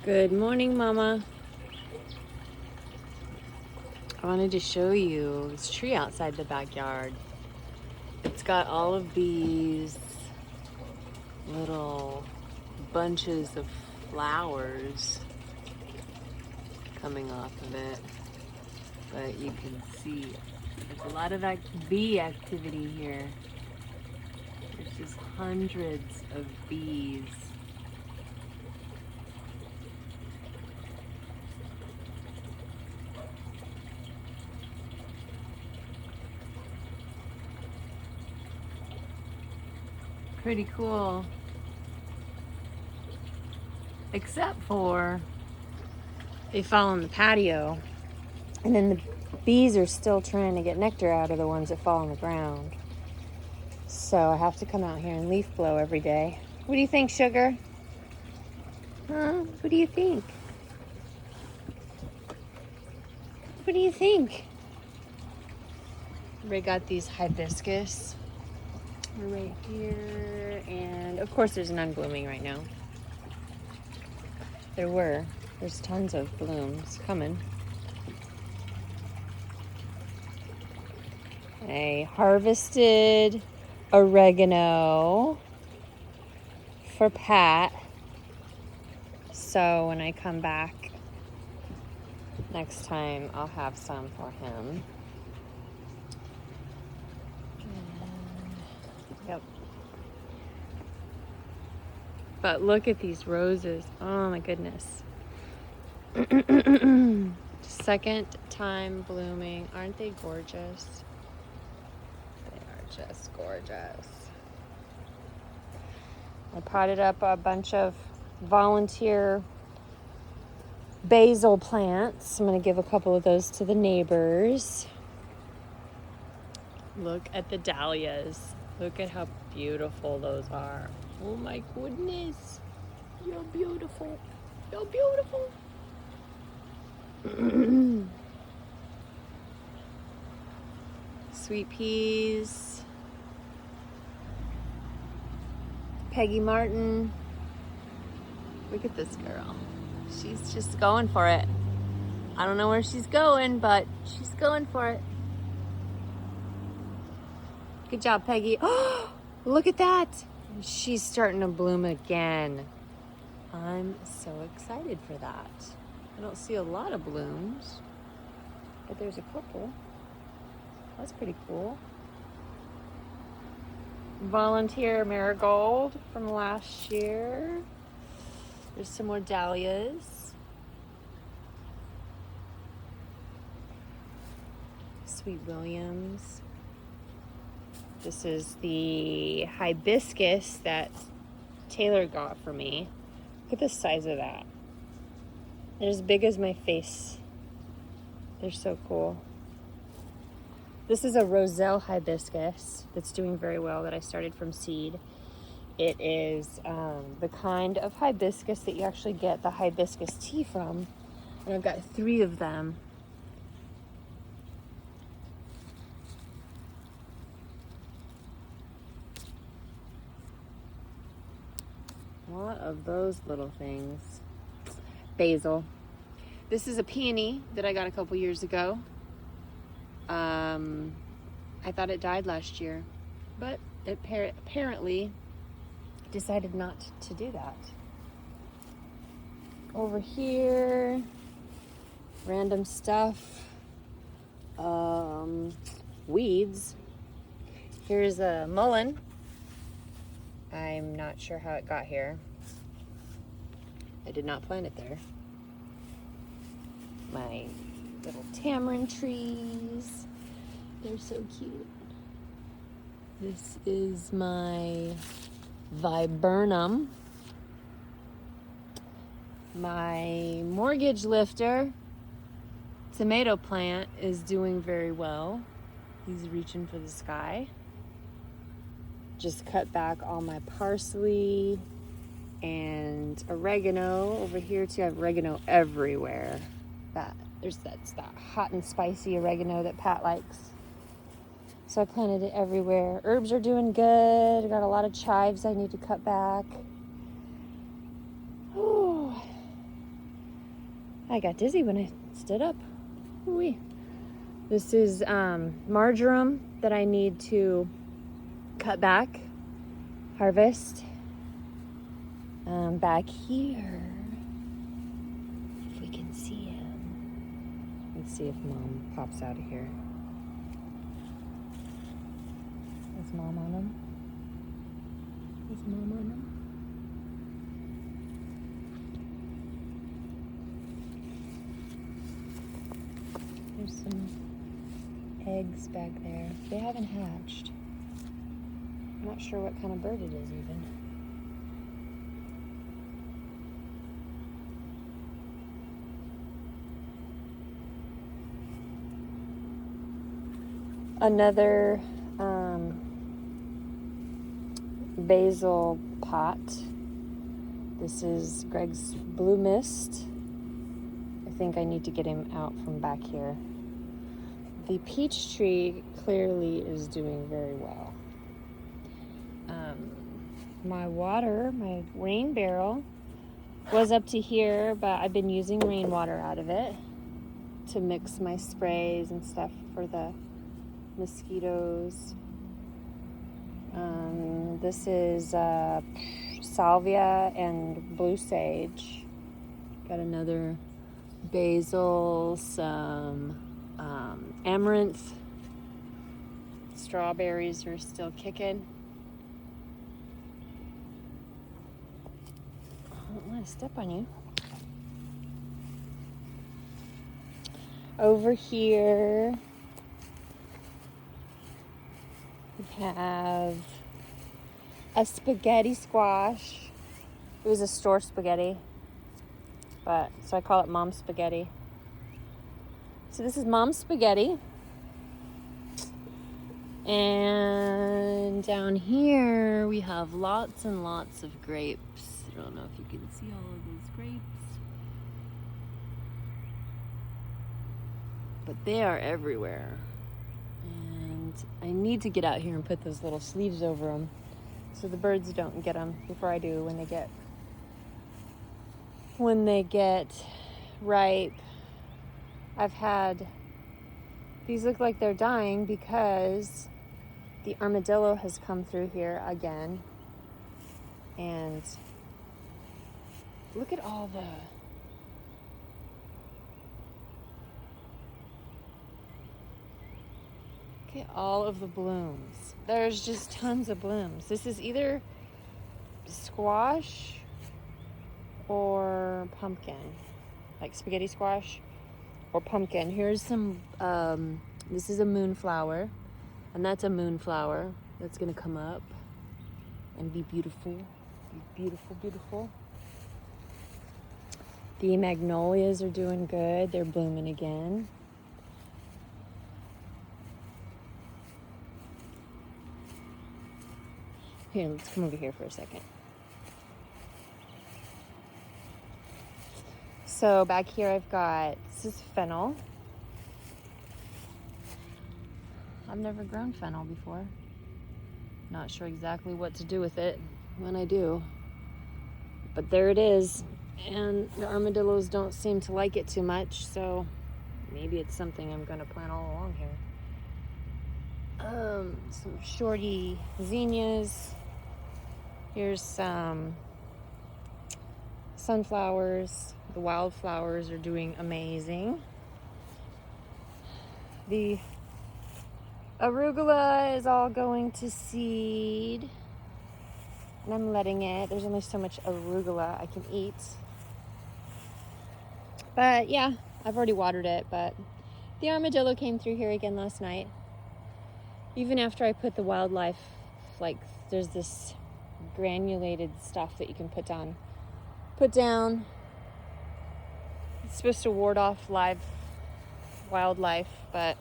Good morning, Mama. I wanted to show you this tree outside the backyard. It's got all of these little bunches of flowers coming off of it. But you can see there's a lot of bee activity here. There's just hundreds of bees. Pretty cool. Except for they fall on the patio, and then the bees are still trying to get nectar out of the ones that fall on the ground. So I have to come out here and leaf blow every day. What do you think, Sugar? Huh? What do you think? What do you think? We got these hibiscus right here, and of course there's none blooming right now. There's tons of blooms coming. I harvested oregano for Pat, so when I come back next time I'll have some for him. Yep. But look at these roses. Oh my goodness. Second time blooming. Aren't they gorgeous? They are just gorgeous. I potted up a bunch of volunteer basil plants. I'm going to give a couple of those to the neighbors. Look at the dahlias. Look at how beautiful those are. Oh my goodness. You're beautiful. You're beautiful. Sweet peas. Peggy Martin. Look at this girl. She's just going for it. I don't know where she's going, but she's going for it. Good job, Peggy. Oh, look at that. She's starting to bloom again. I'm so excited for that. I don't see a lot of blooms, but there's a couple. That's pretty cool. Volunteer marigold from last year. There's some more dahlias. Sweet Williams. This is the hibiscus that Taylor got for me. Look at the size of that. They're as big as my face. They're so cool. This is a Roselle hibiscus that's doing very well that I started from seed. It is the kind of hibiscus that you actually get the hibiscus tea from. And I've got 3 of them. A lot of those little things. Basil. This is a peony that I got a couple years ago. I thought it died last year, but it apparently decided not to do that. Over here, random stuff. Weeds. Here's a mullein. I'm not sure how it got here. I did not plant it there. My little tamarind trees. They're so cute. This is my viburnum. My mortgage lifter tomato plant is doing very well. He's reaching for the sky. Just cut back all my parsley and oregano. Over here too, I have oregano everywhere. That's that hot and spicy oregano that Pat likes. So I planted it everywhere. Herbs are doing good. I got a lot of chives I need to cut back. Ooh. I got dizzy when I stood up. Ooh-wee. This is marjoram that I need to cut back, harvest. Back here, if we can see him. Let's see if Mom pops out of here. Is Mom on him? Is Mom on him? There's some eggs back there. They haven't hatched. I'm not sure what kind of bird it is even. Another basil pot. This is Greg's Blue Mist. I think I need to get him out from back here. The peach tree clearly is doing very well. My water, my rain barrel was up to here, but I've been using rainwater out of it to mix my sprays and stuff for the mosquitoes. This is salvia and blue sage. Got another basil, some amaranth. Strawberries are still kicking. I don't want to step on you. Over here we have a spaghetti squash. It was a store spaghetti, but so I call it Mom's spaghetti. So this is Mom's spaghetti. And down here we have lots and lots of grapes. I don't know if you can see all of those grapes, but they are everywhere. And I need to get out here and put those little sleeves over them so the birds don't get them before I do when they get ripe. I've had these look like they're dying because the armadillo has come through here again. And look at all of the blooms. There's just tons of blooms. This is either squash or pumpkin, like spaghetti squash or pumpkin. Here's some, this is a moonflower, and that's a moonflower that's gonna come up and be beautiful. Beautiful, beautiful. The magnolias are doing good. They're blooming again. Here, let's come over here for a second. So back here I've got, this is fennel. I've never grown fennel before. Not sure exactly what to do with it when I do. But there it is. And the armadillos don't seem to like it too much, so maybe it's something I'm gonna plant all along here. Some shorty zinnias. Here's some sunflowers. The wildflowers are doing amazing. The arugula is all going to seed, and I'm letting it. There's only so much arugula I can eat. But yeah, I've already watered it, but the armadillo came through here again last night. Even after I put the wildlife, like there's this granulated stuff that you can put down. It's supposed to ward off live wildlife, but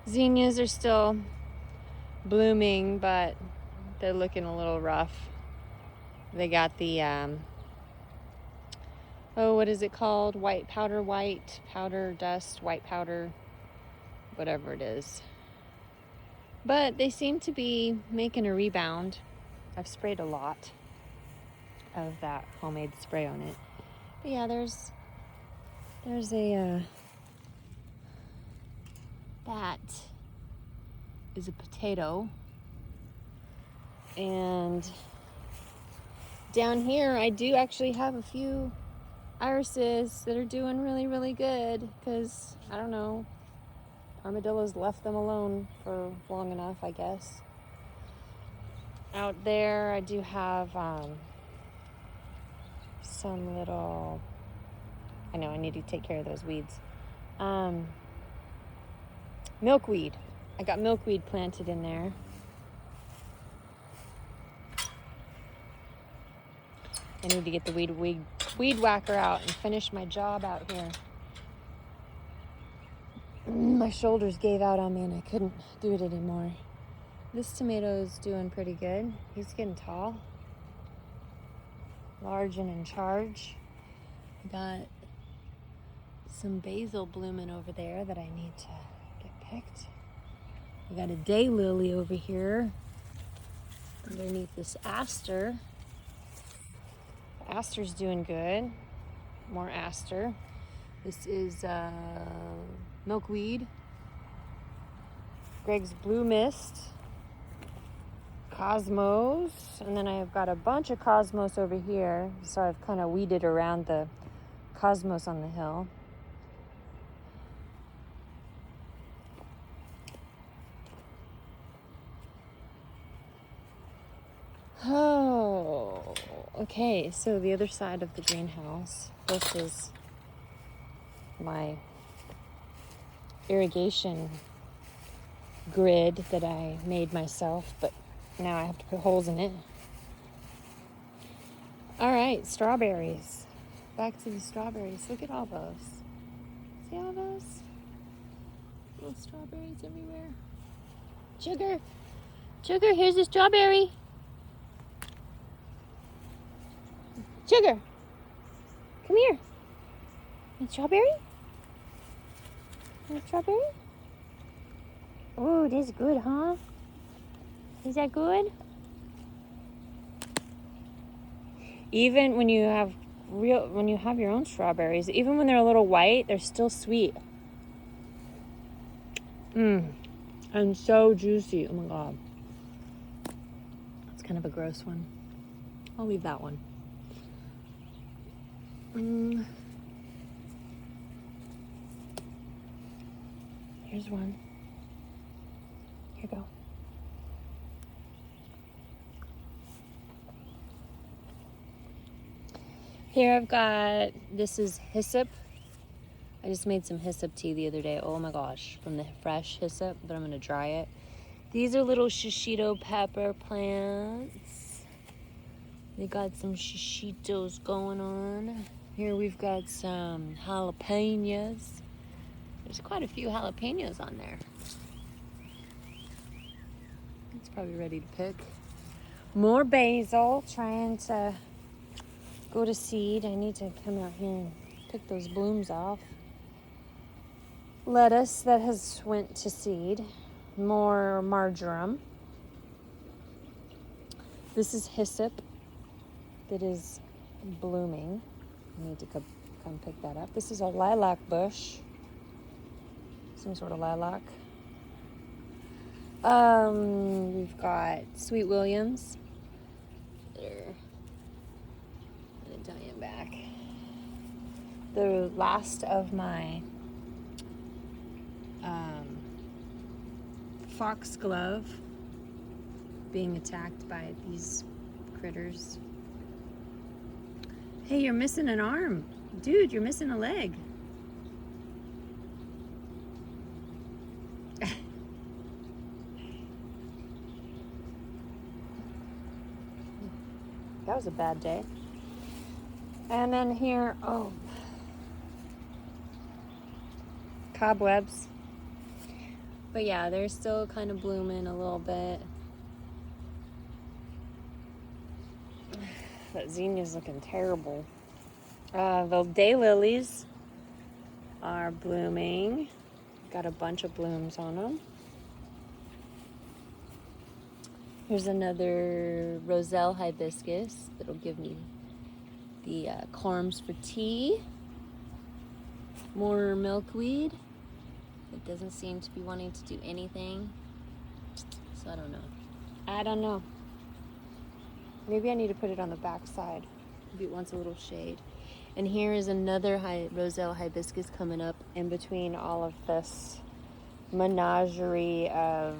zinnias are still blooming, but they're looking a little rough. They got the, what is it called? White powder dust, white powder, whatever it is. But they seem to be making a rebound. I've sprayed a lot of that homemade spray on it. But yeah, there's There's a, that is a potato. And down here, I do actually have a few irises that are doing really, really good because, I don't know, armadillos left them alone for long enough, I guess. Out there, I do have some little, I know I need to take care of those weeds. Milkweed. I got milkweed planted in there. I need to get the weed whacker out and finish my job out here. My shoulders gave out on me and I couldn't do it anymore. This tomato's doing pretty good. He's getting tall. Large and in charge. I got some basil blooming over there that I need to get picked. I got a daylily over here underneath this aster. Aster's doing good. More aster. This is milkweed. Greg's blue mist. Cosmos. And then I've got a bunch of cosmos over here. So I've kind of weeded around the cosmos on the hill. Oh, okay, so the other side of the greenhouse, this is my irrigation grid that I made myself, but now I have to put holes in it. All right, strawberries. Back to the strawberries. Look at all those. See all those? Little strawberries everywhere. Sugar, Sugar, here's a strawberry. Sugar, come here. A strawberry? A strawberry? Oh, this is good, huh? Is that good? Even when you have your own strawberries, even when they're a little white, they're still sweet. And so juicy. Oh my God. That's kind of a gross one. I'll leave that one. Here's one. Here you go. Here I've got, this is hyssop. I just made some hyssop tea the other day. Oh my gosh, from the fresh hyssop, but I'm gonna dry it. These are little shishito pepper plants. They got some shishitos going on. Here we've got some jalapenos. There's quite a few jalapenos on there. It's probably ready to pick. More basil, trying to go to seed. I need to come out here and pick those blooms off. Lettuce that has went to seed. More marjoram. This is hyssop that is blooming. I need to come pick that up. This is a lilac bush. Some sort of lilac. We've got Sweet Williams. They're dying back. The last of my foxglove being attacked by these critters. Hey, you're missing an arm. Dude, you're missing a leg. That was a bad day. And then here, oh, cobwebs. But yeah, they're still kind of blooming a little bit. That zinnia's looking terrible. The daylilies are blooming. Got a bunch of blooms on them. Here's another Roselle hibiscus that'll give me the corms for tea. More milkweed. It doesn't seem to be wanting to do anything. So I don't know. I don't know. Maybe I need to put it on the back side. Maybe it wants a little shade. And here is another Roselle hibiscus coming up. In between all of this menagerie of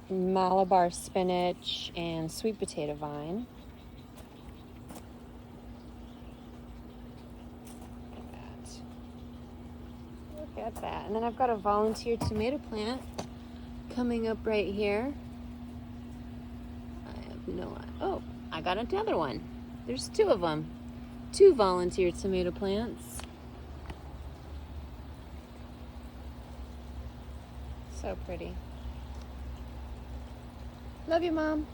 Malabar spinach and sweet potato vine. Look at that. And then I've got a volunteer tomato plant coming up right here. I have no idea. Oh, I got another one. There's two of them. Two volunteer tomato plants. So pretty. Love you, Mom.